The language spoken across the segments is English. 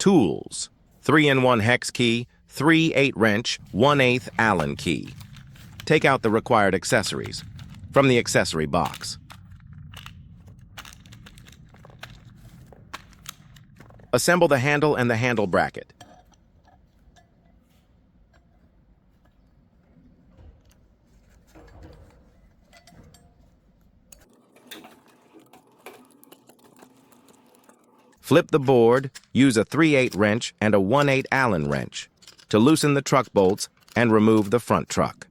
Tools: 3-in-1 hex key, 3 8-wrench, 1/8 Allen key. Take out the required accessories from the accessory box. Assemble the handle and the handle bracket. Flip the board, use a 3/8 wrench and a 1/8 Allen wrench to loosen the truck bolts and remove the front truck.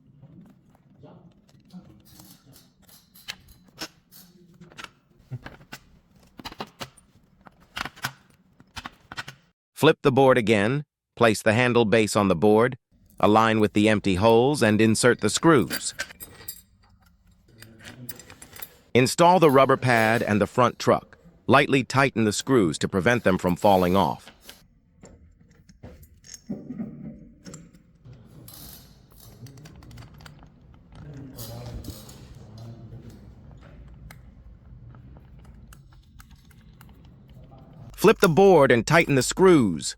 Flip the board again, place the handle base on the board, align with the empty holes and insert the screws. Install the rubber pad and the front truck. Lightly tighten the screws to prevent them from falling off. Flip the board and tighten the screws.